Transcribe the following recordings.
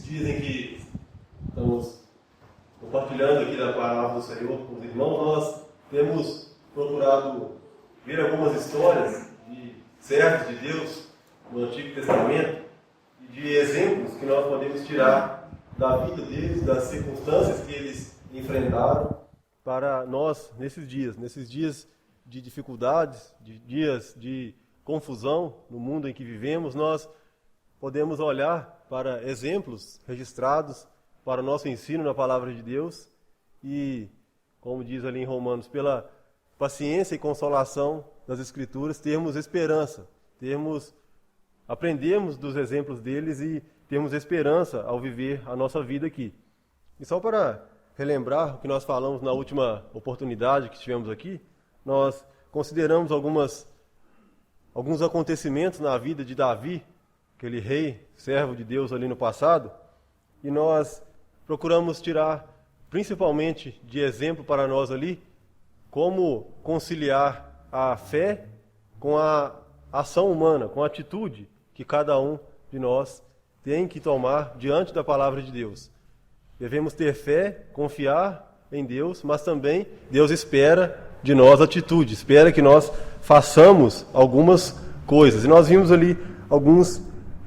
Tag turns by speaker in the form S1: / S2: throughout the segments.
S1: dias em que estamos compartilhando aqui da palavra do Senhor com os irmãos, nós temos procurado ver algumas histórias de servos de Deus no Antigo Testamento e de exemplos que nós podemos tirar da vida deles, das circunstâncias que eles enfrentaram para nós nesses dias de dificuldades, de dias de confusão no mundo em que vivemos. Nós podemos olhar para exemplos registrados para o nosso ensino na Palavra de Deus e, como diz ali em Romanos, pela paciência e consolação das Escrituras, termos esperança, aprendemos dos exemplos deles e temos esperança ao viver a nossa vida aqui. E só para relembrar o que nós falamos na última oportunidade que tivemos aqui, nós consideramos alguns acontecimentos na vida de Davi, aquele rei, servo de Deus ali no passado, e nós procuramos tirar, principalmente de exemplo para nós ali, como conciliar a fé com a ação humana, com a atitude que cada um de nós tem que tomar diante da palavra de Deus. Devemos ter fé, confiar em Deus, mas também Deus espera de nós atitude, espera que nós façamos algumas coisas. E nós vimos ali alguns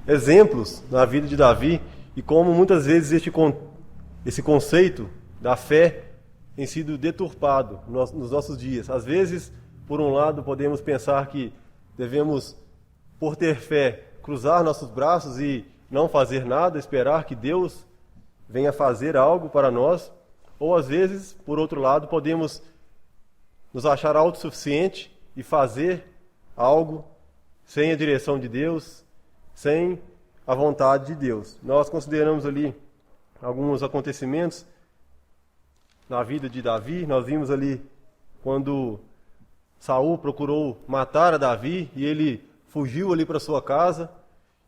S1: exemplos na vida de Davi e como muitas vezes esse conceito da fé tem sido deturpado nos nossos dias. Às vezes, por um lado, podemos pensar que devemos, por ter fé, cruzar nossos braços e não fazer nada, esperar que Deus venha fazer algo para nós. Ou às vezes, por outro lado, podemos nos achar autossuficiente e fazer algo sem a direção de Deus, sem a vontade de Deus. Nós consideramos ali alguns acontecimentos na vida de Davi. Nós vimos ali quando Saul procurou matar a Davi e ele fugiu ali para sua casa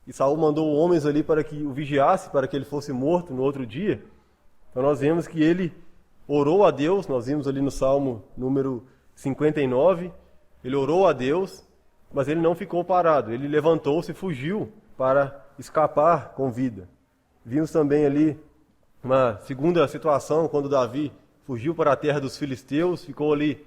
S1: e Saul mandou homens ali para que o vigiasse, para que ele fosse morto no outro dia. Então nós vemos que ele orou a Deus, nós vimos ali no Salmo número 59, ele orou a Deus, mas ele não ficou parado, ele levantou-se e fugiu para escapar com vida. Vimos também ali uma segunda situação, quando Davi fugiu para a terra dos filisteus, ficou ali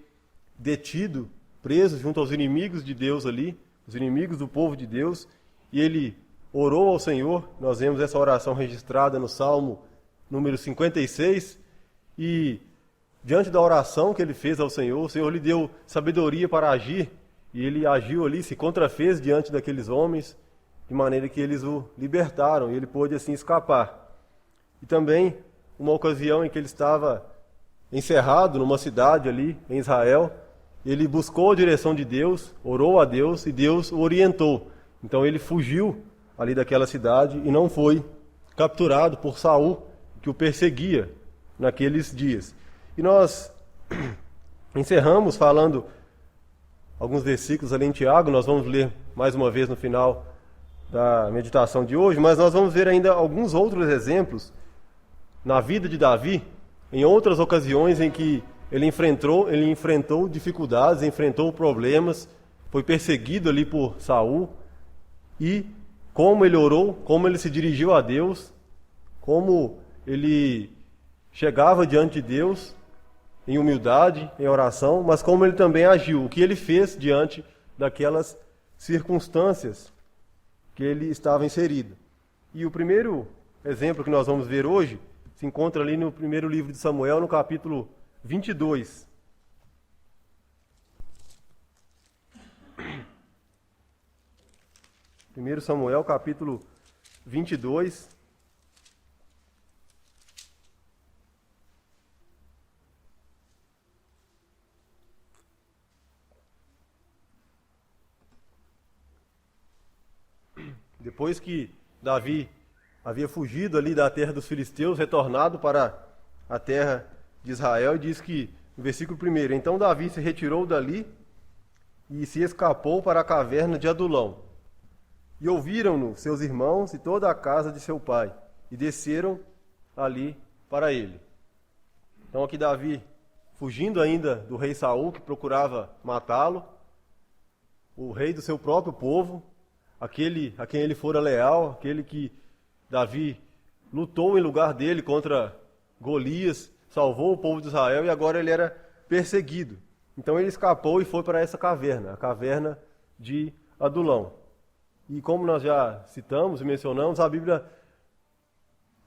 S1: detido, preso junto aos inimigos de Deus ali, os inimigos do povo de Deus, e ele orou ao Senhor. Nós vemos essa oração registrada no Salmo número 56, e diante da oração que ele fez ao Senhor, o Senhor lhe deu sabedoria para agir, e ele agiu ali, se contrafez diante daqueles homens, de maneira que eles o libertaram, e ele pôde assim escapar. E também uma ocasião em que ele estava encerrado numa cidade ali em Israel, ele buscou a direção de Deus, orou a Deus e Deus o orientou. Então ele fugiu ali daquela cidade e não foi capturado por Saul, que o perseguia naqueles dias. E nós encerramos falando alguns versículos ali em Tiago, nós vamos ler mais uma vez no final da meditação de hoje, mas nós vamos ver ainda alguns outros exemplos na vida de Davi, em outras ocasiões em que ele enfrentou dificuldades, enfrentou problemas, foi perseguido ali por Saul, e como ele orou, como ele se dirigiu a Deus, como ele chegava diante de Deus em humildade, em oração, mas como ele também agiu, o que ele fez diante daquelas circunstâncias que ele estava inserido. E o primeiro exemplo que nós vamos ver hoje se encontra ali no primeiro livro de Samuel, no capítulo 22. Primeiro Samuel, capítulo 22. Depois que Davi havia fugido ali da terra dos filisteus, retornado para a terra de Israel, e diz que, no versículo 1, então Davi se retirou dali e se escapou para a caverna de Adulão. E ouviram-no seus irmãos e toda a casa de seu pai, e desceram ali para ele. Então aqui Davi, fugindo ainda do rei Saul, que procurava matá-lo, o rei do seu próprio povo, aquele a quem ele fora leal, aquele que Davi lutou em lugar dele contra Golias, salvou o povo de Israel e agora ele era perseguido. Então ele escapou e foi para essa caverna, a caverna de Adulão. E como nós já citamos e mencionamos, a Bíblia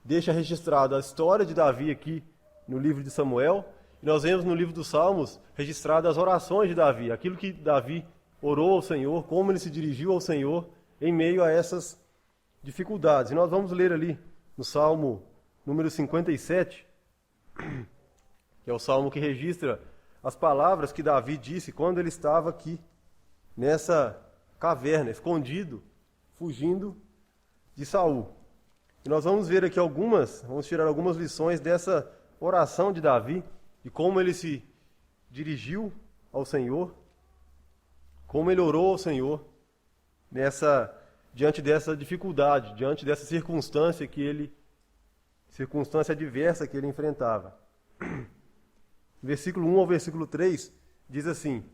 S1: deixa registrada a história de Davi aqui no livro de Samuel, e nós vemos no livro dos Salmos registradas as orações de Davi, aquilo que Davi orou ao Senhor, como ele se dirigiu ao Senhor em meio a essas dificuldades. E nós vamos ler ali no Salmo número 57, que é o salmo que registra as palavras que Davi disse quando ele estava aqui nessa caverna, escondido, fugindo de Saul. E nós vamos ver aqui vamos tirar algumas lições dessa oração de Davi, de como ele se dirigiu ao Senhor, como ele orou ao Senhor diante dessa dificuldade, diante dessa circunstância adversa que ele enfrentava. Versículo 1 ao versículo 3 diz assim: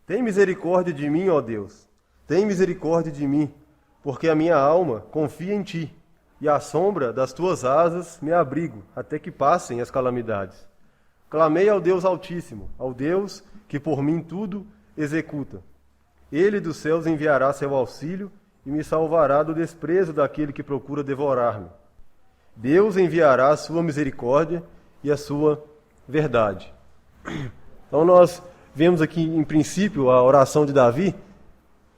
S1: Tem misericórdia de mim, ó Deus, tem misericórdia de mim, porque a minha alma confia em ti, e à sombra das tuas asas me abrigo, até que passem as calamidades. Clamei ao Deus Altíssimo, ao Deus que por mim tudo executa. Ele dos céus enviará seu auxílio e me salvará do desprezo daquele que procura devorar-me. Deus enviará a sua misericórdia e a sua verdade. Então nós vemos aqui, em princípio, a oração de Davi,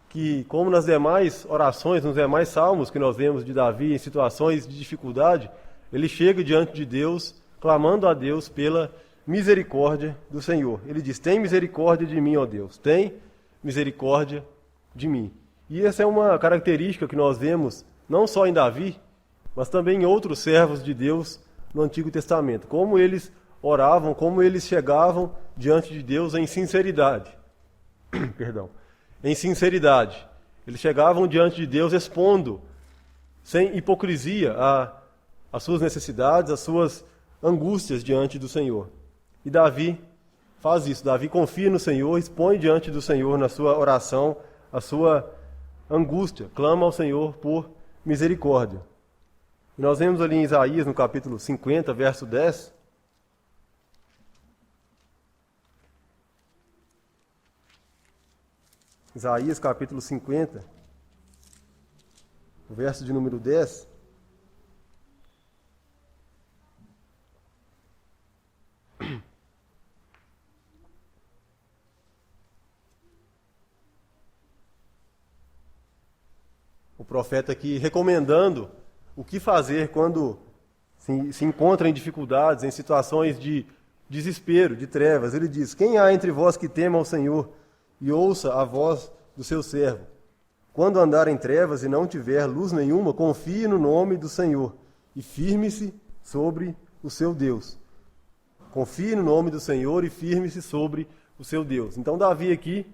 S1: que, como nas demais orações, nos demais salmos que nós vemos de Davi em situações de dificuldade, ele chega diante de Deus, clamando a Deus pela misericórdia do Senhor. Ele diz: tem misericórdia de mim, ó Deus, tem misericórdia de mim. E essa é uma característica que nós vemos não só em Davi, mas também em outros servos de Deus no Antigo Testamento. Como eles oravam, como eles chegavam diante de Deus em sinceridade. Perdão. Em sinceridade. Eles chegavam diante de Deus expondo, sem hipocrisia, as suas necessidades, as suas angústias diante do Senhor. E Davi faz isso. Davi confia no Senhor, expõe diante do Senhor na sua oração a sua angústia, clama ao Senhor por misericórdia. E nós vemos ali em Isaías, no capítulo 50, verso 10, Isaías capítulo 50, o verso de número 10. O profeta aqui recomendando o que fazer quando se encontra em dificuldades, em situações de desespero, de trevas. Ele diz: quem há entre vós que tema ao Senhor e ouça a voz do seu servo? Quando andar em trevas e não tiver luz nenhuma, confie no nome do Senhor e firme-se sobre o seu Deus. Confie no nome do Senhor e firme-se sobre o seu Deus. Então Davi aqui,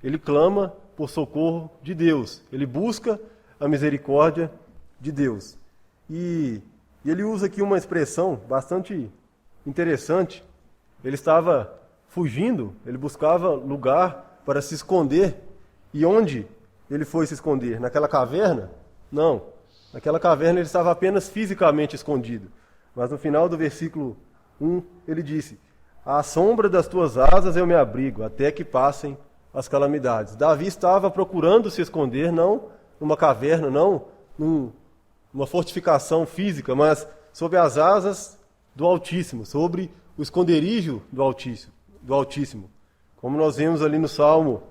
S1: ele clama por socorro de Deus. Ele busca a misericórdia de Deus. E ele usa aqui uma expressão bastante interessante. Ele estava fugindo, ele buscava lugar para se esconder. E onde ele foi se esconder? Naquela caverna? Não. Naquela caverna ele estava apenas fisicamente escondido. Mas no final do versículo 1, ele disse: à sombra das tuas asas eu me abrigo, até que passem as calamidades. Davi estava procurando se esconder, não numa caverna, não numa fortificação física, mas sob as asas do Altíssimo, sobre o esconderijo do Altíssimo. Como nós vemos ali no Salmo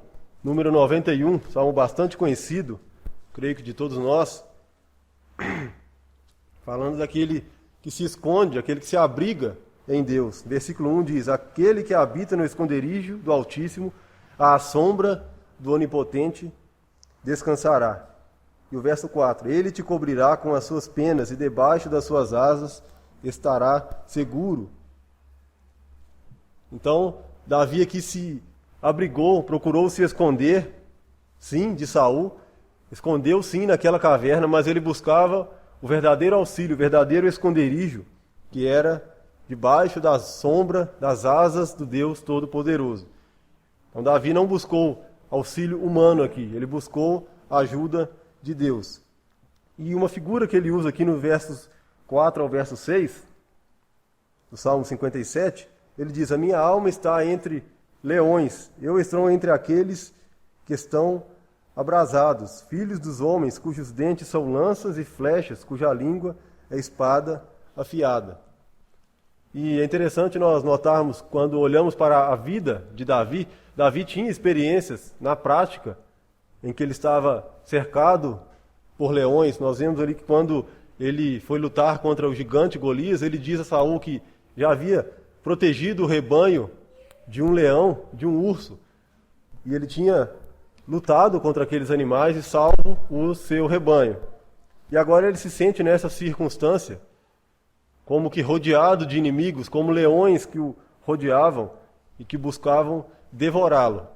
S1: número 91, salmo bastante conhecido, creio que de todos nós, falando daquele que se esconde, aquele que se abriga em Deus. Versículo 1 diz: aquele que habita no esconderijo do Altíssimo, à sombra do Onipotente descansará. E o verso 4: ele te cobrirá com as suas penas e debaixo das suas asas estará seguro. Então, Davi aqui se abrigou, procurou se esconder, sim, de Saul, escondeu sim naquela caverna, mas ele buscava o verdadeiro auxílio, o verdadeiro esconderijo, que era debaixo da sombra das asas do Deus Todo-Poderoso. Então Davi não buscou auxílio humano aqui, ele buscou a ajuda de Deus. E uma figura que ele usa aqui no versos 4 ao verso 6, do Salmo 57, ele diz: a minha alma está entre leões, eu estou entre aqueles que estão abrasados, filhos dos homens, cujos dentes são lanças e flechas, cuja língua é espada afiada. E é interessante nós notarmos, quando olhamos para a vida de Davi, Davi tinha experiências na prática, em que ele estava cercado por leões. Nós vemos ali que quando ele foi lutar contra o gigante Golias, ele diz a Saul que já havia protegido o rebanho de um leão, de um urso, e ele tinha lutado contra aqueles animais e salvo o seu rebanho. E agora ele se sente nessa circunstância, como que rodeado de inimigos, como leões que o rodeavam e que buscavam devorá-lo.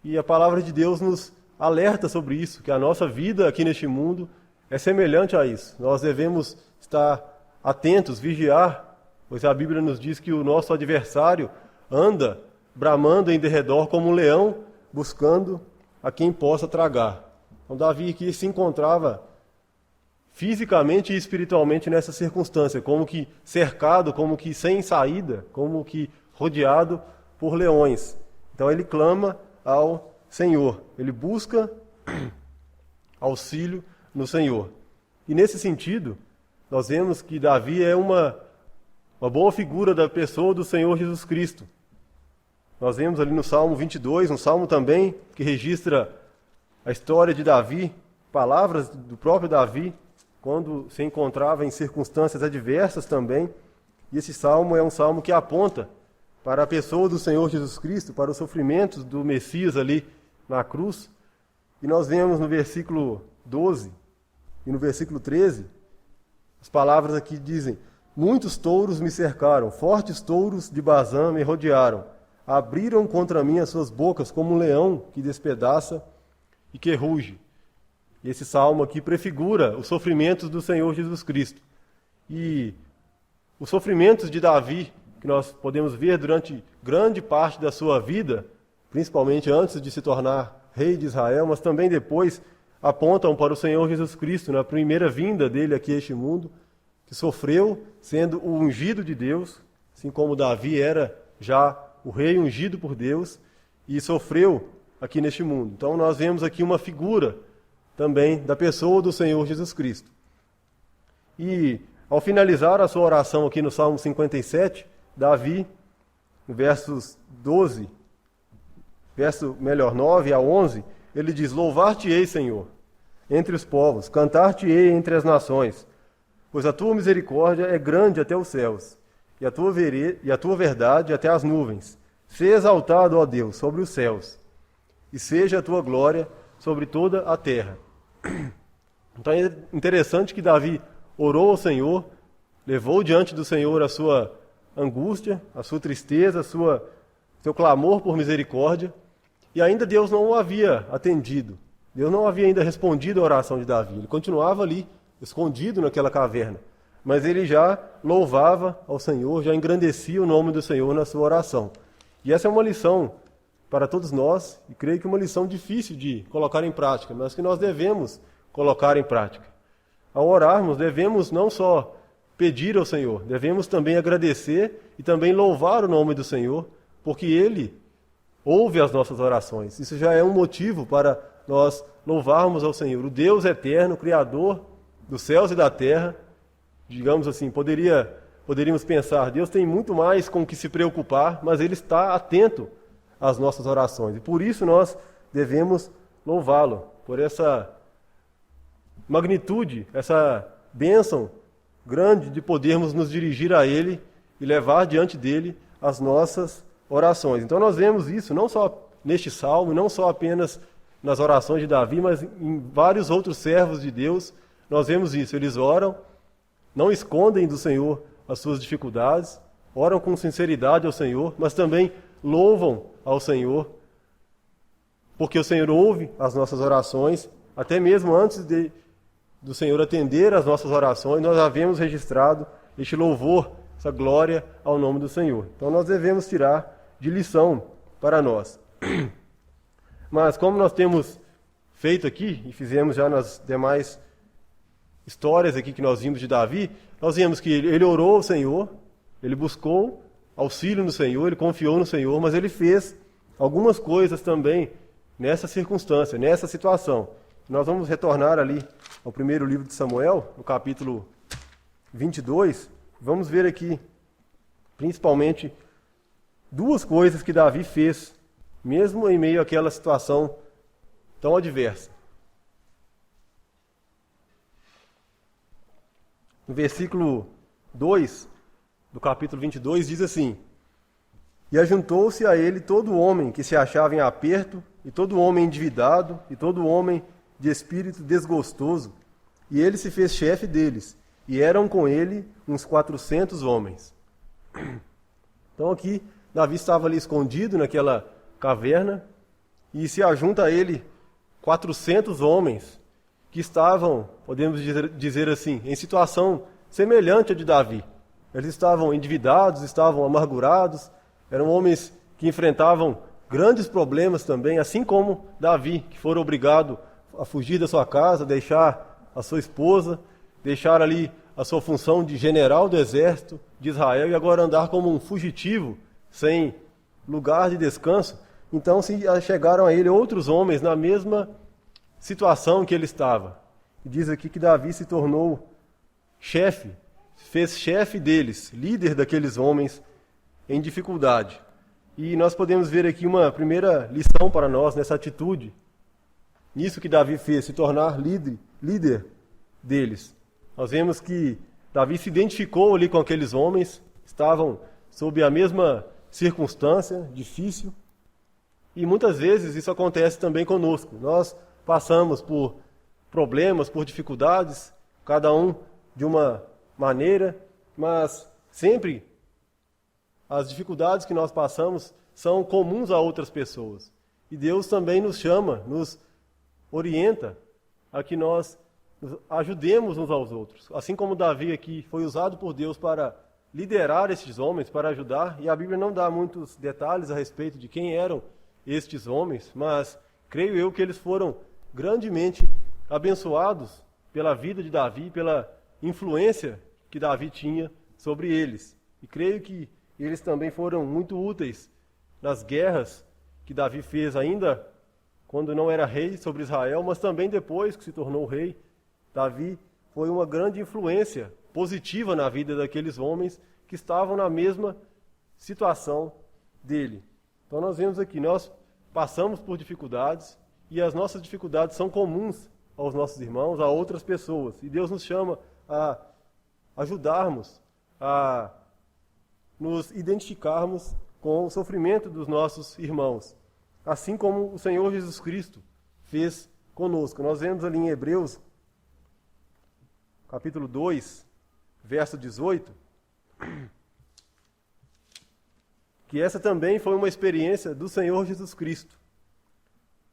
S1: E a palavra de Deus nos alerta sobre isso, que a nossa vida aqui neste mundo é semelhante a isso. Nós devemos estar atentos, vigiar, pois a Bíblia nos diz que o nosso adversário anda bramando em derredor como um leão, buscando a quem possa tragar. Então Davi aqui se encontrava fisicamente e espiritualmente nessa circunstância, como que cercado, como que sem saída, como que rodeado por leões. Então ele clama ao Senhor, ele busca auxílio no Senhor. E nesse sentido, nós vemos que Davi é uma boa figura da pessoa do Senhor Jesus Cristo. Nós vemos ali no Salmo 22, um salmo também que registra a história de Davi, palavras do próprio Davi, quando se encontrava em circunstâncias adversas também. E esse salmo é um salmo que aponta para a pessoa do Senhor Jesus Cristo, para os sofrimentos do Messias ali na cruz. E nós vemos no versículo 12 e no versículo 13, as palavras aqui dizem: muitos touros me cercaram, fortes touros de Bazã me rodearam, abriram contra mim as suas bocas como um leão que despedaça e que ruge. E esse salmo aqui prefigura os sofrimentos do Senhor Jesus Cristo. E os sofrimentos de Davi, que nós podemos ver durante grande parte da sua vida, principalmente antes de se tornar rei de Israel, mas também depois, apontam para o Senhor Jesus Cristo, na primeira vinda dele aqui a este mundo, que sofreu sendo o ungido de Deus, assim como Davi era já o rei ungido por Deus, e sofreu aqui neste mundo. Então nós vemos aqui uma figura também da pessoa do Senhor Jesus Cristo. E ao finalizar a sua oração aqui no Salmo 57, Davi, no versos 9 a 11, ele diz: louvar-te-ei, Senhor, entre os povos, cantar-te-ei entre as nações, pois a tua misericórdia é grande até os céus, e a tua verdade até as nuvens. Seja exaltado, ó Deus, sobre os céus, e seja a tua glória sobre toda a terra. Então é interessante que Davi orou ao Senhor, levou diante do Senhor a sua angústia, a sua tristeza, seu clamor por misericórdia, e ainda Deus não o havia atendido. Deus não havia ainda respondido à oração de Davi. Ele continuava ali, escondido naquela caverna. Mas ele já louvava ao Senhor, já engrandecia o nome do Senhor na sua oração. E essa é uma lição para todos nós, e creio que uma lição difícil de colocar em prática, mas que nós devemos colocar em prática. Ao orarmos, devemos não só pedir ao Senhor, devemos também agradecer e também louvar o nome do Senhor, porque Ele ouve as nossas orações. Isso já é um motivo para nós louvarmos ao Senhor, o Deus eterno, Criador dos céus e da terra. Digamos assim, poderíamos pensar, Deus tem muito mais com o que se preocupar, mas Ele está atento às nossas orações. E por isso nós devemos louvá-lo, por essa magnitude, essa bênção grande de podermos nos dirigir a Ele e levar diante dEle as nossas orações. Então nós vemos isso não só neste salmo, não só apenas nas orações de Davi, mas em vários outros servos de Deus, nós vemos isso. Eles oram, não escondem do Senhor as suas dificuldades, oram com sinceridade ao Senhor, mas também louvam ao Senhor, porque o Senhor ouve as nossas orações, até mesmo antes do Senhor atender as nossas orações, nós havemos registrado este louvor, essa glória ao nome do Senhor. Então nós devemos tirar de lição para nós. Mas como nós temos feito aqui, e fizemos já nas demais histórias aqui que nós vimos de Davi, nós vimos que ele orou ao Senhor, ele buscou auxílio no Senhor, ele confiou no Senhor, mas ele fez algumas coisas também nessa circunstância, nessa situação. Nós vamos retornar ali ao primeiro livro de Samuel, no capítulo 22, vamos ver aqui, principalmente, duas coisas que Davi fez, mesmo em meio àquela situação tão adversa. No versículo 2 do capítulo 22 diz assim: E ajuntou-se a ele todo homem que se achava em aperto, e todo homem endividado, e todo homem de espírito desgostoso, e ele se fez chefe deles, e eram com ele uns 400 homens. Então aqui, Davi estava ali escondido naquela caverna, e se ajunta a ele 400 homens que estavam, podemos dizer assim, em situação semelhante à de Davi. Eles estavam endividados, estavam amargurados, eram homens que enfrentavam grandes problemas também, assim como Davi, que foi obrigado a fugir da sua casa, deixar a sua esposa, deixar ali a sua função de general do exército de Israel e agora andar como um fugitivo, sem lugar de descanso. Então se chegaram a ele outros homens na mesma situação que ele estava. E diz aqui que Davi se tornou chefe, fez chefe deles, líder daqueles homens em dificuldade. E nós podemos ver aqui uma primeira lição para nós nessa atitude, nisso que Davi fez, se tornar líder deles. Nós vemos que Davi se identificou ali com aqueles homens, estavam sob a mesma circunstância difícil, e muitas vezes isso acontece também conosco. Nós passamos por problemas, por dificuldades, cada um de uma maneira, mas sempre as dificuldades que nós passamos são comuns a outras pessoas. E Deus também nos chama, nos orienta a que nós nos ajudemos uns aos outros. Assim como Davi aqui foi usado por Deus para liderar estes homens, para ajudar, e a Bíblia não dá muitos detalhes a respeito de quem eram estes homens, mas creio eu que eles foram grandemente abençoados pela vida de Davi, pela influência que Davi tinha sobre eles. E creio que eles também foram muito úteis nas guerras que Davi fez ainda quando não era rei sobre Israel, mas também depois que se tornou rei. Davi foi uma grande influência positiva na vida daqueles homens que estavam na mesma situação dele. Então nós vemos aqui, nós passamos por dificuldades e as nossas dificuldades são comuns aos nossos irmãos, a outras pessoas. E Deus nos chama a ajudarmos, a nos identificarmos com o sofrimento dos nossos irmãos, assim como o Senhor Jesus Cristo fez conosco. Nós vemos ali em Hebreus, capítulo 2, verso 18, que essa também foi uma experiência do Senhor Jesus Cristo.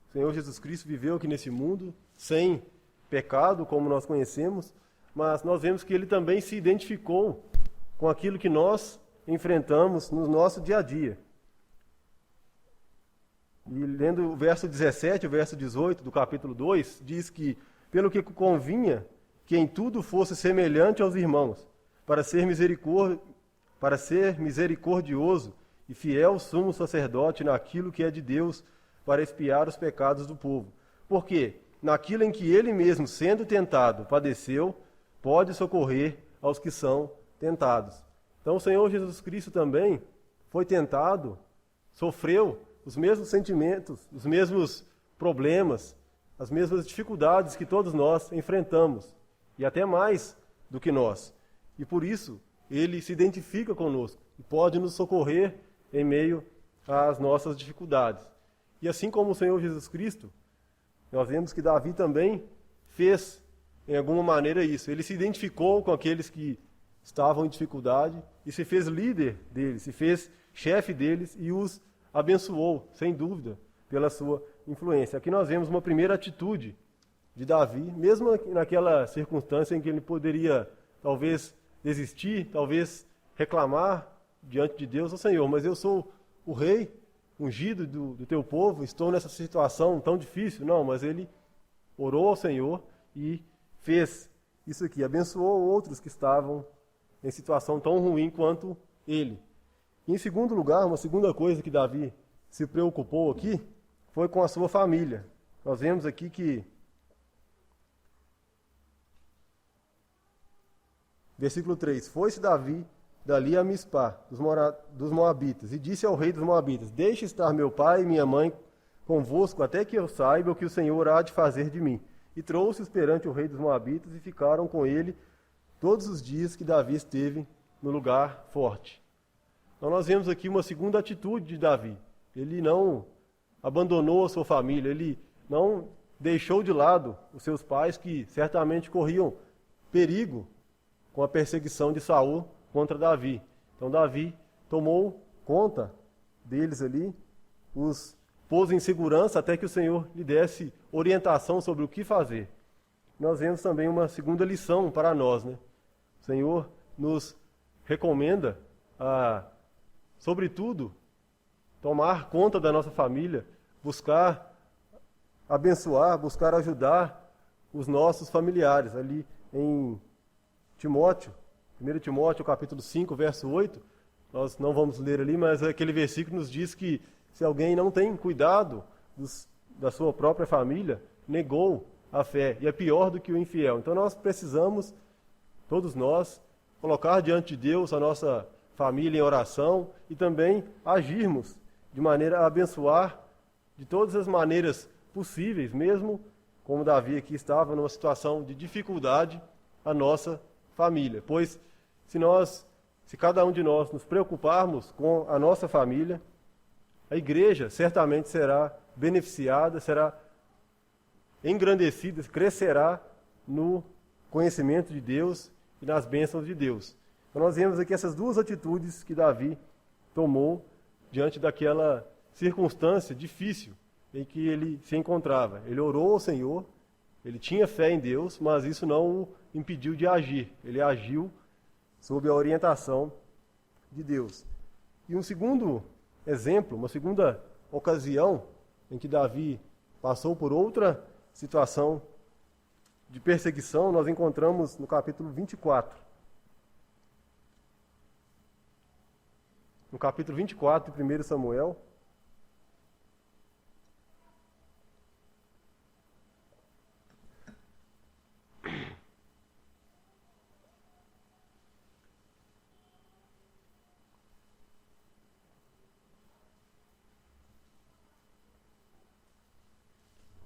S1: O Senhor Jesus Cristo viveu aqui nesse mundo sem pecado, como nós conhecemos, mas nós vemos que ele também se identificou com aquilo que nós enfrentamos no nosso dia a dia. E lendo o verso 17 e o verso 18 do capítulo 2, diz que, pelo que convinha que em tudo fosse semelhante aos irmãos, para ser misericordioso e fiel sumo sacerdote naquilo que é de Deus, para expiar os pecados do povo. Porque naquilo em que ele mesmo, sendo tentado, padeceu, pode socorrer aos que são tentados. Então o Senhor Jesus Cristo também foi tentado, sofreu os mesmos sentimentos, os mesmos problemas, as mesmas dificuldades que todos nós enfrentamos, e até mais do que nós. E por isso ele se identifica conosco e pode nos socorrer em meio às nossas dificuldades. E assim como o Senhor Jesus Cristo, nós vemos que Davi também fez, em alguma maneira, isso. Ele se identificou com aqueles que estavam em dificuldade e se fez líder deles, se fez chefe deles e os abençoou, sem dúvida, pela sua influência. Aqui nós vemos uma primeira atitude de Davi, mesmo naquela circunstância em que ele poderia, talvez, desistir, talvez reclamar diante de Deus: ó Senhor, mas eu sou o rei ungido do teu povo, estou nessa situação tão difícil. Não, mas ele orou ao Senhor e fez isso aqui, abençoou outros que estavam em situação tão ruim quanto ele. E, em segundo lugar, uma segunda coisa que Davi se preocupou aqui foi com a sua família. Nós vemos aqui que, versículo 3, foi-se Davi dali a Mispá, dos Moabitas, e disse ao rei dos Moabitas, deixe estar meu pai e minha mãe convosco, até que eu saiba o que o Senhor há de fazer de mim. E trouxe-os perante o rei dos Moabitas, e ficaram com ele todos os dias que Davi esteve no lugar forte. Então nós vemos aqui uma segunda atitude de Davi. Ele não abandonou a sua família, ele não deixou de lado os seus pais, que certamente corriam perigo com a perseguição de Saul contra Davi. Então Davi tomou conta deles ali, os pôs em segurança até que o Senhor lhe desse orientação sobre o que fazer. Nós vemos também uma segunda lição para nós, né? O Senhor nos recomenda a, sobretudo, tomar conta da nossa família, buscar abençoar, buscar ajudar os nossos familiares. Ali em Timóteo, 1 Timóteo, capítulo 5, verso 8, nós não vamos ler ali, mas aquele versículo nos diz que se alguém não tem cuidado da sua própria família, negou a fé, e é pior do que o infiel. Então nós precisamos, todos nós, colocar diante de Deus a nossa família em oração e também agirmos de maneira a abençoar de todas as maneiras possíveis, mesmo como Davi aqui estava numa situação de dificuldade, a nossa família. Pois se cada um de nós nos preocuparmos com a nossa família, a igreja certamente será beneficiada, será engrandecida, crescerá no conhecimento de Deus e nas bênçãos de Deus. Então nós vemos aqui essas duas atitudes que Davi tomou diante daquela circunstância difícil em que ele se encontrava. Ele orou ao Senhor, ele tinha fé em Deus, mas isso não o impediu de agir. Ele agiu sob a orientação de Deus. E um segundo exemplo, uma segunda ocasião em que Davi passou por outra situação de perseguição, nós encontramos no capítulo 24. No capítulo 24 de 1 Samuel,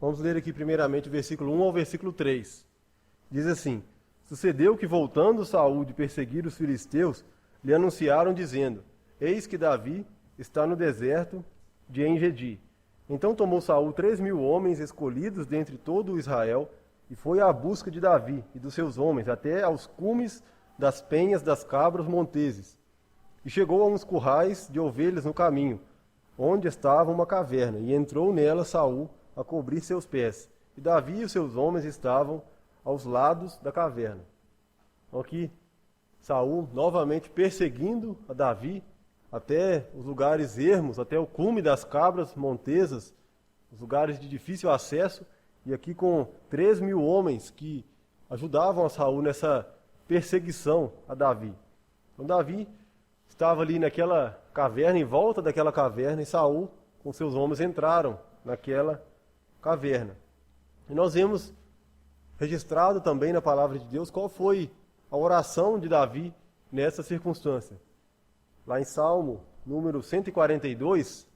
S1: vamos ler aqui primeiramente o versículo 1 ao versículo 3. Diz assim: Sucedeu que, voltando Saul de perseguir os filisteus, lhe anunciaram, dizendo: Eis que Davi está no deserto de En-Gedi. Então tomou Saul 3.000 homens escolhidos dentre todo o Israel, e foi à busca de Davi e dos seus homens, até aos cumes das penhas das cabras monteses. E chegou a uns currais de ovelhas no caminho, onde estava uma caverna, e entrou nela Saul a cobrir seus pés. E Davi e os seus homens estavam aos lados da caverna. Então aqui, Saul novamente perseguindo a Davi até os lugares ermos, até o cume das cabras montesas, os lugares de difícil acesso, e aqui com 3.000 homens que ajudavam a Saul nessa perseguição a Davi. Então Davi estava ali naquela caverna, em volta daquela caverna, e Saul com seus homens entraram naquela caverna. E nós vemos registrado também na palavra de Deus qual foi a oração de Davi nessa circunstância. Lá em Salmo número 142,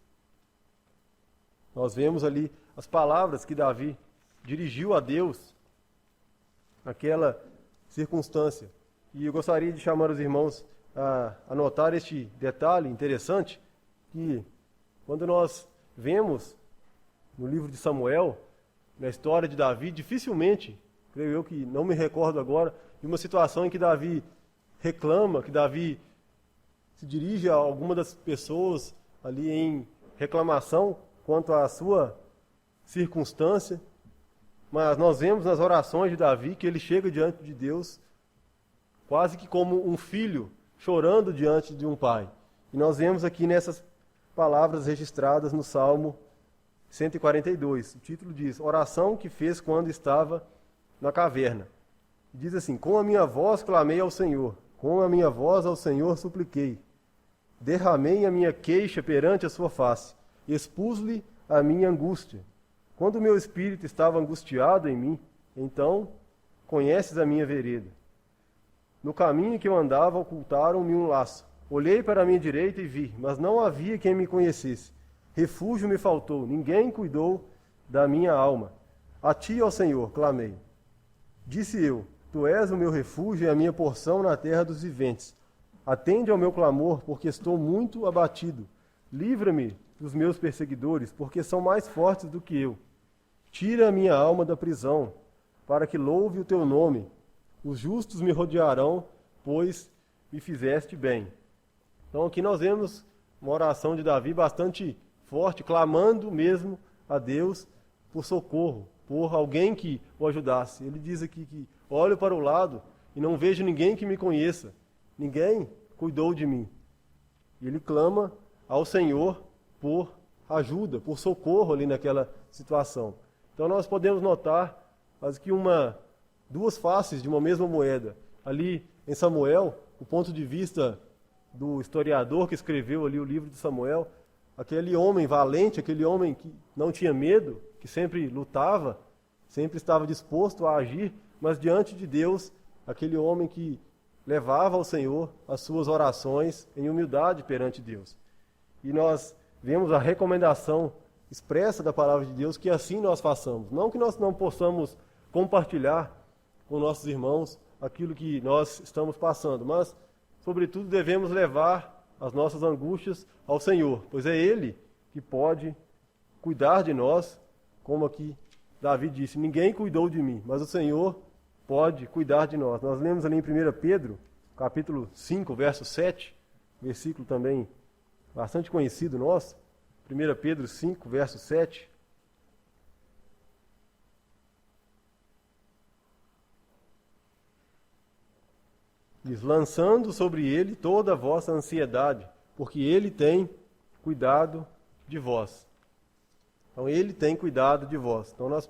S1: nós vemos ali as palavras que Davi dirigiu a Deus naquela circunstância. E eu gostaria de chamar os irmãos a anotar este detalhe interessante, que quando nós vemos no livro de Samuel, na história de Davi, dificilmente, creio eu que não me recordo agora, de uma situação em que Davi reclama, que Davi se dirige a alguma das pessoas ali em reclamação quanto à sua circunstância, mas nós vemos nas orações de Davi que ele chega diante de Deus quase que como um filho chorando diante de um pai. E nós vemos aqui nessas palavras registradas no Salmo 142. O título diz: Oração que fez quando estava na caverna. Diz assim: com a minha voz clamei ao Senhor, com a minha voz ao Senhor supliquei. Derramei a minha queixa perante a sua face, expus-lhe a minha angústia. Quando o meu espírito estava angustiado em mim, então conheces a minha vereda. No caminho que eu andava, ocultaram-me um laço. Olhei para a minha direita e vi, mas não havia quem me conhecesse. Refúgio me faltou, ninguém cuidou da minha alma. A ti, ó Senhor, clamei. Disse eu: tu és o meu refúgio e a minha porção na terra dos viventes. Atende ao meu clamor, porque estou muito abatido. Livra-me dos meus perseguidores, porque são mais fortes do que eu. Tira a minha alma da prisão, para que louve o teu nome. Os justos me rodearão, pois me fizeste bem. Então aqui nós vemos uma oração de Davi bastante forte, clamando mesmo a Deus por socorro, por alguém que o ajudasse. Ele diz aqui que olho para o lado e não vejo ninguém que me conheça. Ninguém cuidou de mim. E ele clama ao Senhor por ajuda, por socorro ali naquela situação. Então nós podemos notar quase que duas faces de uma mesma moeda. Ali em Samuel, o ponto de vista do historiador que escreveu ali o livro de Samuel, aquele homem valente, aquele homem que não tinha medo, que sempre lutava, sempre estava disposto a agir, mas diante de Deus, aquele homem que levava ao Senhor as suas orações em humildade perante Deus. E nós vemos a recomendação expressa da palavra de Deus que assim nós façamos. Não que nós não possamos compartilhar com nossos irmãos aquilo que nós estamos passando, mas, sobretudo, devemos levar as nossas angústias ao Senhor, pois é Ele que pode cuidar de nós, como aqui Davi disse: ninguém cuidou de mim, mas o Senhor pode cuidar de nós. Nós lemos ali em 1 Pedro, capítulo 5, verso 7, versículo também bastante conhecido nosso, 1 Pedro 5, verso 7. Diz: lançando sobre ele toda a vossa ansiedade, porque ele tem cuidado de vós. Então ele tem cuidado de vós. Então nós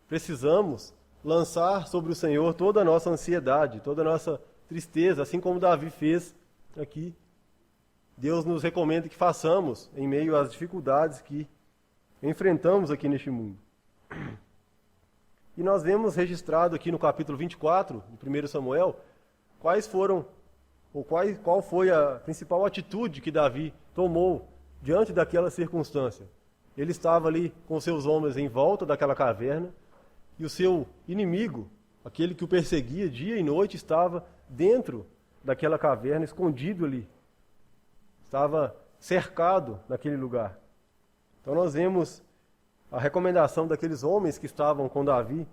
S1: precisamos lançar sobre o Senhor toda a nossa ansiedade, toda a nossa tristeza, assim como Davi fez aqui. Deus nos recomenda que façamos em meio às dificuldades que enfrentamos aqui neste mundo. E nós vemos registrado aqui no capítulo 24, de 1 Samuel, qual foi a principal atitude que Davi tomou diante daquela circunstância. Ele estava ali com seus homens em volta daquela caverna, e o seu inimigo, aquele que o perseguia dia e noite, estava dentro daquela caverna, escondido ali. Estava cercado naquele lugar. Então nós vemos a recomendação daqueles homens que estavam com Davi,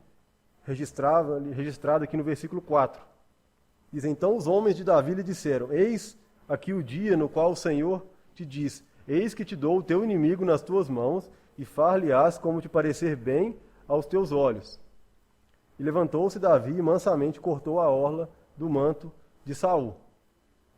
S1: registrado aqui no versículo 4. Diz: então os homens de Davi lhe disseram: eis aqui o dia no qual o Senhor te diz: eis que te dou o teu inimigo nas tuas mãos, e far-lhe-ás como te parecer bem aos teus olhos. E levantou-se Davi e mansamente cortou a orla do manto de Saul.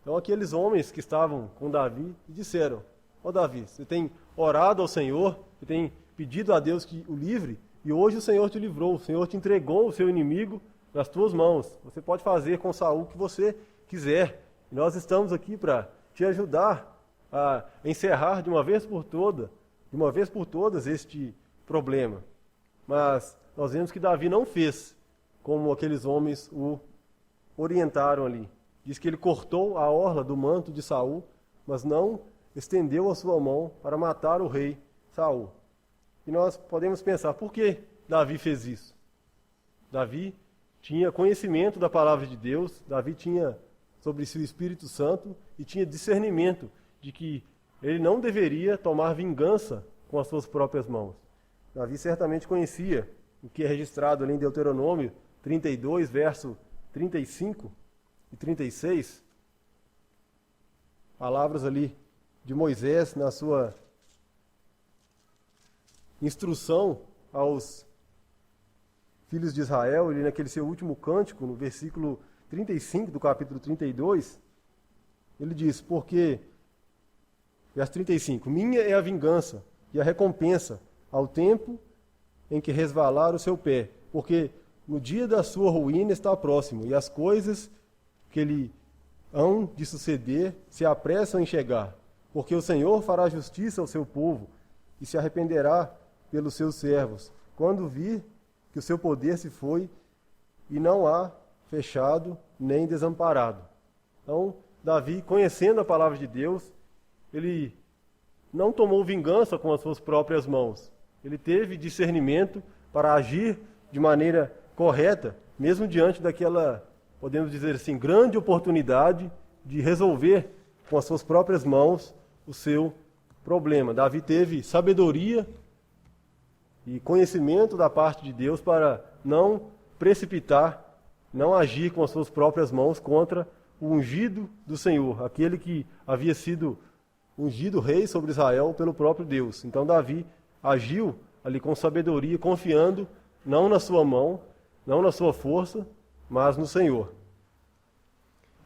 S1: Então aqueles homens que estavam com Davi disseram: ó Davi, você tem orado ao Senhor, você tem pedido a Deus que o livre, e hoje o Senhor te livrou, o Senhor te entregou o seu inimigo nas tuas mãos. Você pode fazer com Saul o que você quiser. E nós estamos aqui para te ajudar a encerrar de uma vez por todas este problema. Mas nós vemos que Davi não fez como aqueles homens o orientaram ali. Diz que ele cortou a orla do manto de Saul, mas não estendeu a sua mão para matar o rei Saul. E nós podemos pensar: por que Davi fez isso? Davi tinha conhecimento da palavra de Deus, Davi tinha sobre si o Espírito Santo e tinha discernimento de que ele não deveria tomar vingança com as suas próprias mãos. Davi certamente conhecia o que é registrado ali em Deuteronômio 32, verso 35 e 36, palavras ali de Moisés na sua instrução aos filhos de Israel, ali naquele seu último cântico, no versículo 35 do capítulo 32, ele diz: porque, verso 35, minha é a vingança e a recompensa ao tempo em que resvalar o seu pé, porque no dia da sua ruína está próximo, e as coisas que lhe hão de suceder se apressam em chegar, porque o Senhor fará justiça ao seu povo e se arrependerá pelos seus servos, quando vir que o seu poder se foi e não há fechado nem desamparado. Então, Davi, conhecendo a palavra de Deus, ele não tomou vingança com as suas próprias mãos. Ele teve discernimento para agir de maneira correta, mesmo diante daquela, podemos dizer assim, grande oportunidade de resolver com as suas próprias mãos o seu problema. Davi teve sabedoria e conhecimento da parte de Deus para não precipitar, não agir com as suas próprias mãos contra o ungido do Senhor, aquele que havia sido ungido rei sobre Israel pelo próprio Deus. Então Davi agiu ali com sabedoria, confiando não na sua mão, não na sua força, mas no Senhor.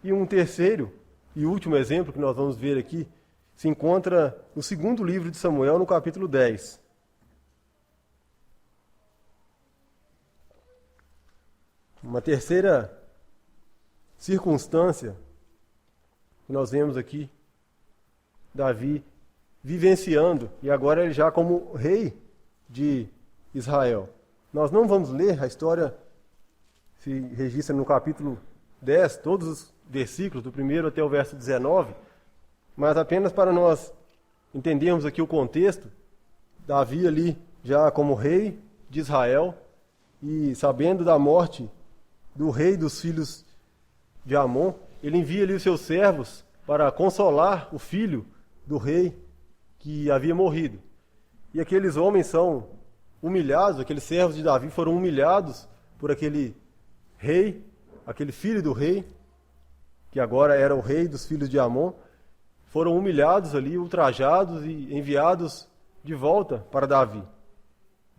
S1: E um terceiro e último exemplo que nós vamos ver aqui se encontra no segundo livro de Samuel, no capítulo 10. Uma terceira circunstância que nós vemos aqui, Davi vivenciando, e agora ele já como rei de Israel. Nós não vamos ler, a história se registra no capítulo 10, todos os versículos, do 1º até o verso 19, mas apenas para nós entendermos aqui o contexto, Davi ali já como rei de Israel, e sabendo da morte do rei dos filhos de Amon, ele envia ali os seus servos para consolar o filho do rei que havia morrido. E aqueles homens são humilhados, aqueles servos de Davi foram humilhados por aquele rei, aquele filho do rei, que agora era o rei dos filhos de Amon, foram humilhados ali, ultrajados e enviados de volta para Davi.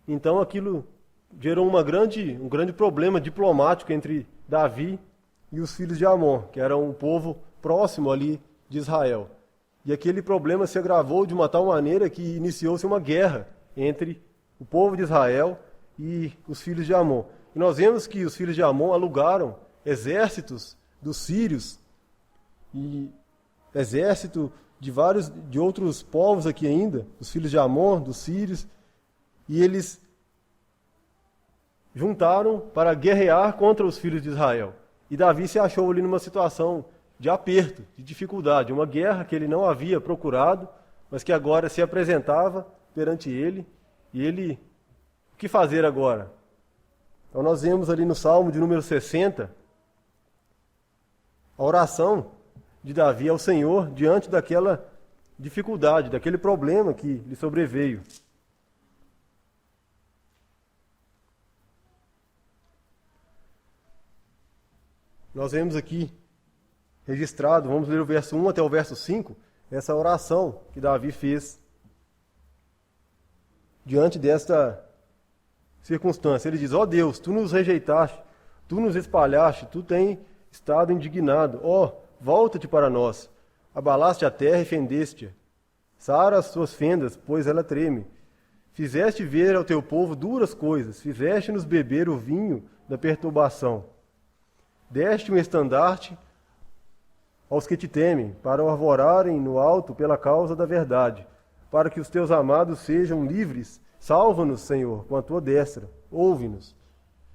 S1: Então aquilo gerou um grande problema diplomático entre Davi e os filhos de Amon, que eram um povo próximo ali de Israel. E aquele problema se agravou de uma tal maneira que iniciou-se uma guerra entre o povo de Israel e os filhos de Amon. E nós vemos que os filhos de Amon alugaram exércitos dos sírios e exército de outros povos aqui ainda, os filhos de Amon, dos sírios, e eles juntaram para guerrear contra os filhos de Israel. E Davi se achou ali numa situação de aperto, de dificuldade, uma guerra que ele não havia procurado, mas que agora se apresentava perante ele, e ele, o que fazer agora? Então nós vemos ali no Salmo de número 60, a oração de Davi ao Senhor diante daquela dificuldade, daquele problema que lhe sobreveio. Nós vemos aqui registrado, vamos ler o verso 1 até o verso 5, essa oração que Davi fez diante desta circunstância. Ele diz: ó Deus, tu nos rejeitaste, tu nos espalhaste, tu tens estado indignado. Ó, volta-te para nós. Abalaste a terra e fendeste-a. Sara as suas fendas, pois ela treme. Fizeste ver ao teu povo duras coisas, fizeste-nos beber o vinho da perturbação. Deste um estandarte aos que te temem, para o arvorarem no alto pela causa da verdade, para que os teus amados sejam livres. Salva-nos, Senhor, com a tua destra. Ouve-nos.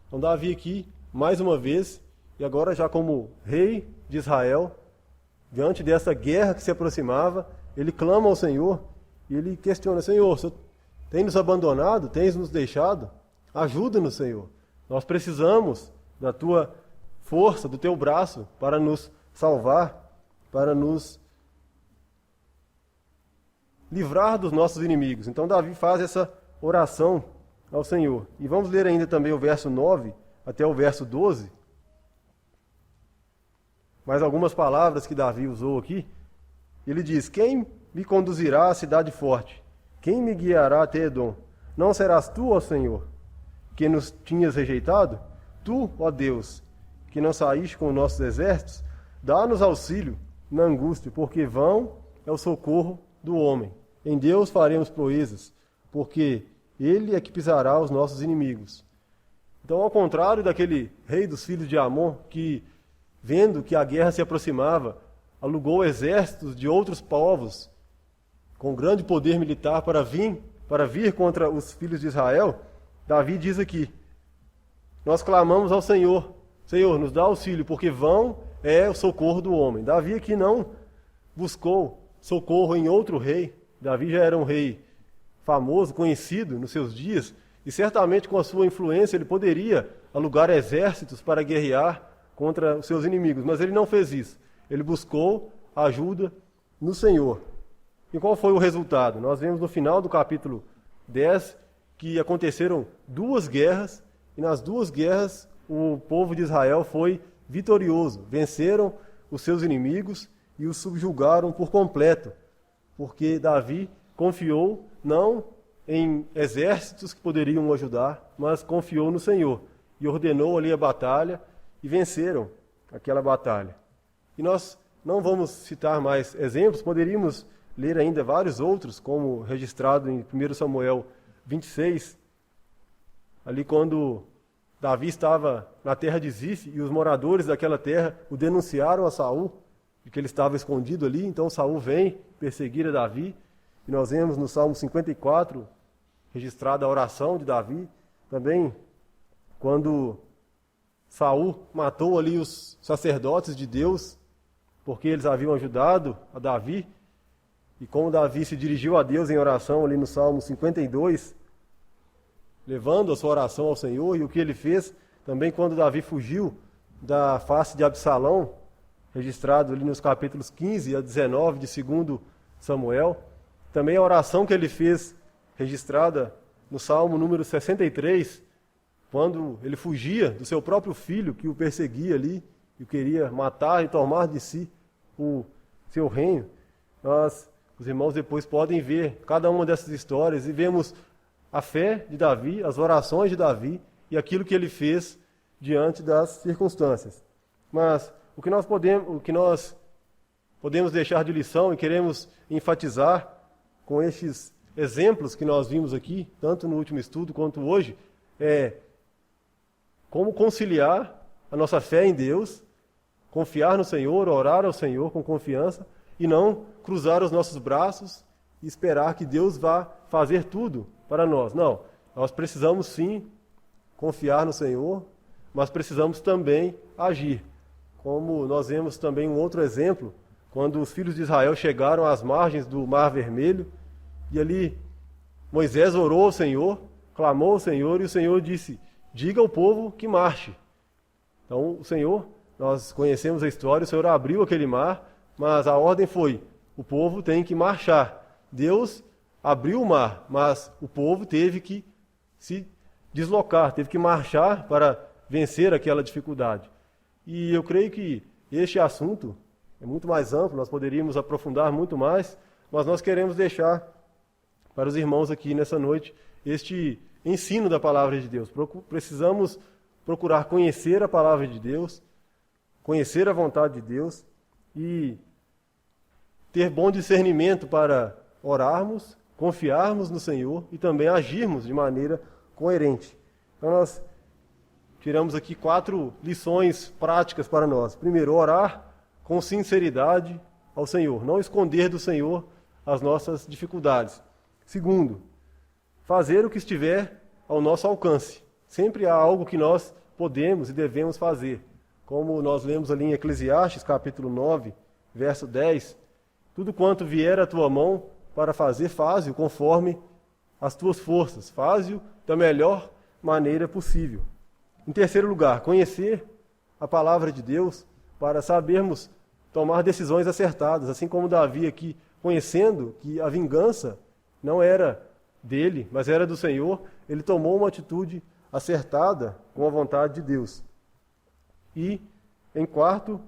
S1: Então Davi aqui, mais uma vez, e agora já como rei de Israel, diante dessa guerra que se aproximava, ele clama ao Senhor e ele questiona: Senhor, o Senhor tem nos abandonado, tens nos deixado? Ajuda-nos, Senhor. Nós precisamos da tua força, do teu braço para nos salvar, para nos livrar dos nossos inimigos. Então Davi faz essa oração ao Senhor. E vamos ler ainda também o verso 9 até o verso 12. Mais algumas palavras que Davi usou aqui. Ele diz: quem me conduzirá à cidade forte? Quem me guiará até Edom? Não serás tu, ó Senhor, que nos tinhas rejeitado? Tu, ó Deus, que não saíste com nossos exércitos? Dá-nos auxílio na angústia, porque vão é o socorro do homem. Em Deus faremos proezas, porque Ele é que pisará os nossos inimigos. Então, ao contrário daquele rei dos filhos de Amon, que, vendo que a guerra se aproximava, alugou exércitos de outros povos com grande poder militar para vir contra os filhos de Israel, Davi diz aqui: nós clamamos ao Senhor, Senhor, nos dá auxílio, porque vão é o socorro do homem. Davi aqui não buscou socorro em outro rei. Davi já era um rei famoso, conhecido nos seus dias, e certamente com a sua influência ele poderia alugar exércitos para guerrear contra os seus inimigos, mas ele não fez isso. Ele buscou ajuda no Senhor. E qual foi o resultado? Nós vemos no final do capítulo 10 que aconteceram 2 guerras, e nas 2 guerras o povo de Israel foi vitorioso. Venceram os seus inimigos e os subjugaram por completo, porque Davi confiou não em exércitos que poderiam ajudar, mas confiou no Senhor e ordenou ali a batalha e venceram aquela batalha. E nós não vamos citar mais exemplos, poderíamos ler ainda vários outros, como registrado em 1 Samuel 26, ali quando Davi estava na terra de Zif e os moradores daquela terra o denunciaram a Saul, de que ele estava escondido ali. Então Saul vem perseguir a Davi, e nós vemos no Salmo 54 registrada a oração de Davi, também quando Saul matou ali os sacerdotes de Deus, porque eles haviam ajudado a Davi, e como Davi se dirigiu a Deus em oração ali no Salmo 52, levando a sua oração ao Senhor, e o que ele fez também quando Davi fugiu da face de Absalão, registrado ali nos capítulos 15 a 19 de 2 Samuel, também a oração que ele fez, registrada no Salmo número 63, quando ele fugia do seu próprio filho, que o perseguia ali, e o queria matar e tomar de si o seu reino. Os irmãos depois podem ver cada uma dessas histórias e vemos a fé de Davi, as orações de Davi e aquilo que ele fez diante das circunstâncias. Mas o que nós podemos deixar de lição e queremos enfatizar com estes exemplos que nós vimos aqui, tanto no último estudo quanto hoje, é como conciliar a nossa fé em Deus, confiar no Senhor, orar ao Senhor com confiança e não cruzar os nossos braços e esperar que Deus vá fazer tudo para nós. Não, nós precisamos sim confiar no Senhor, mas precisamos também agir. Como nós vemos também um outro exemplo, quando os filhos de Israel chegaram às margens do Mar Vermelho, e ali Moisés orou ao Senhor, clamou ao Senhor, e o Senhor disse: diga ao povo que marche. Então o Senhor, nós conhecemos a história, o Senhor abriu aquele mar, mas a ordem foi: o povo tem que marchar. Deus abriu o mar, mas o povo teve que se deslocar, teve que marchar para vencer aquela dificuldade. E eu creio que este assunto é muito mais amplo, nós poderíamos aprofundar muito mais, mas nós queremos deixar para os irmãos aqui nessa noite este ensino da palavra de Deus. Precisamos procurar conhecer a palavra de Deus, conhecer a vontade de Deus e ter bom discernimento para orarmos, confiarmos no Senhor e também agirmos de maneira coerente. Então nós tiramos aqui 4 lições práticas para nós. Primeiro, orar com sinceridade ao Senhor, não esconder do Senhor as nossas dificuldades. Segundo, fazer o que estiver ao nosso alcance. Sempre há algo que nós podemos e devemos fazer. Como nós lemos ali em Eclesiastes, capítulo 9, verso 10, tudo quanto vier à tua mão para fazer, faze-o conforme as tuas forças. Faze-o da melhor maneira possível. Em terceiro lugar, conhecer a palavra de Deus para sabermos tomar decisões acertadas, assim como Davi aqui, conhecendo que a vingança não era dele, mas era do Senhor, ele tomou uma atitude acertada com a vontade de Deus. E, em quarto,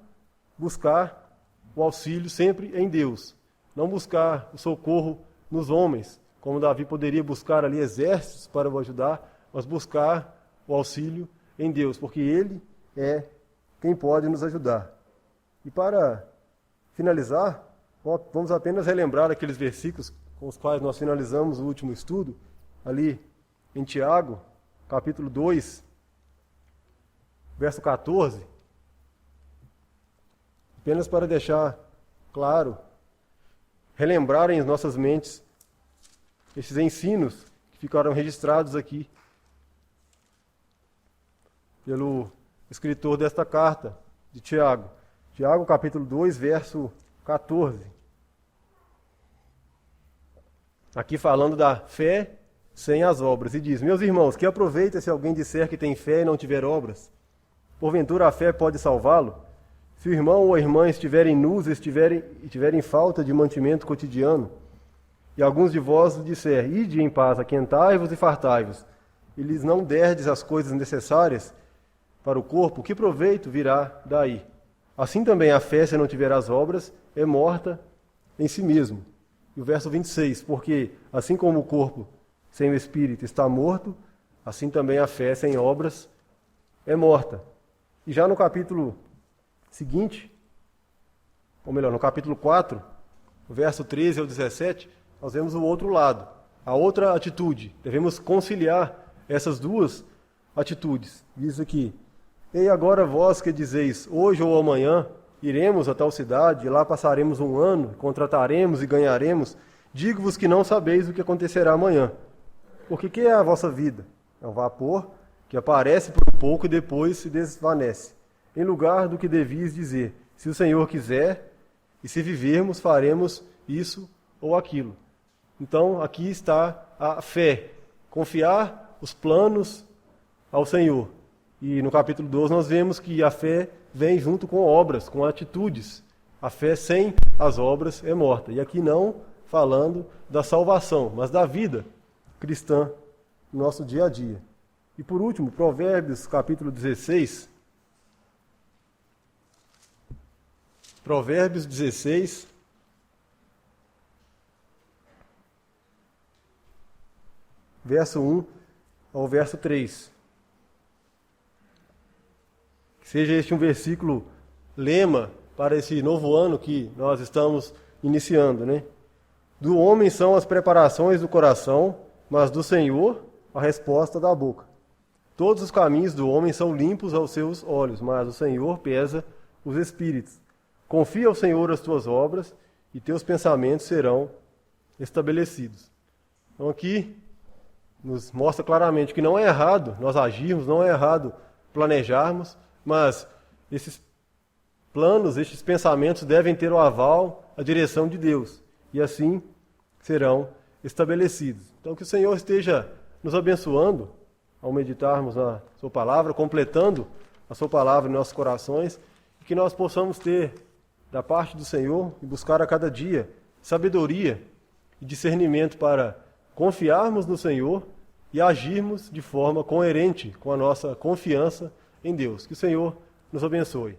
S1: buscar o auxílio sempre em Deus. Não buscar o socorro nos homens, como Davi poderia buscar ali exércitos para o ajudar, mas buscar o auxílio em Deus, porque Ele é quem pode nos ajudar. E para finalizar, vamos apenas relembrar aqueles versículos com os quais nós finalizamos o último estudo, ali em Tiago, capítulo 2, verso 14, apenas para deixar claro, relembrarem em nossas mentes esses ensinos que ficaram registrados aqui pelo escritor desta carta, de Tiago. Tiago, capítulo 2, verso 14. Aqui falando da fé sem as obras. E diz: meus irmãos, que aproveita se alguém disser que tem fé e não tiver obras? Porventura a fé pode salvá-lo? Se o irmão ou a irmã estiverem nus e tiverem falta de mantimento cotidiano, e alguns de vós disser: ide em paz, aquentai-vos e fartai-vos, e lhes não derdes as coisas necessárias para o corpo, que proveito virá daí? Assim também a fé, se não tiver as obras, é morta em si mesmo. E o verso 26, porque assim como o corpo sem o espírito está morto, assim também a fé sem obras é morta. E já no capítulo seguinte, ou melhor, no capítulo 4, o verso 13 ao 17, nós vemos o outro lado, a outra atitude. Devemos conciliar essas duas atitudes. Diz aqui: ei, agora vós que dizeis, hoje ou amanhã iremos a tal cidade, e lá passaremos um ano, contrataremos e ganharemos, digo-vos que não sabeis o que acontecerá amanhã. Porque que é a vossa vida? É um vapor que aparece por um pouco e depois se desvanece. Em lugar do que devias dizer: se o Senhor quiser, e se vivermos, faremos isso ou aquilo. Então, aqui está a fé. Confiar os planos ao Senhor. E no capítulo 12 nós vemos que a fé vem junto com obras, com atitudes. A fé sem as obras é morta. E aqui não falando da salvação, mas da vida cristã no nosso dia a dia. E por último, Provérbios capítulo 16. Provérbios 16, verso 1 ao verso 3. Que seja este um versículo lema para esse novo ano que nós estamos iniciando, né? Do homem são as preparações do coração, mas do Senhor a resposta da boca. Todos os caminhos do homem são limpos aos seus olhos, mas o Senhor pesa os espíritos. Confia ao Senhor as tuas obras e teus pensamentos serão estabelecidos. Então aqui nos mostra claramente que não é errado nós agirmos, não é errado planejarmos, mas esses planos, esses pensamentos devem ter o aval, a direção de Deus, e assim serão estabelecidos. Então que o Senhor esteja nos abençoando ao meditarmos na sua palavra, completando a sua palavra em nossos corações, e que nós possamos ter da parte do Senhor e buscar a cada dia sabedoria e discernimento para confiarmos no Senhor e agirmos de forma coerente com a nossa confiança em Deus. Que o Senhor nos abençoe.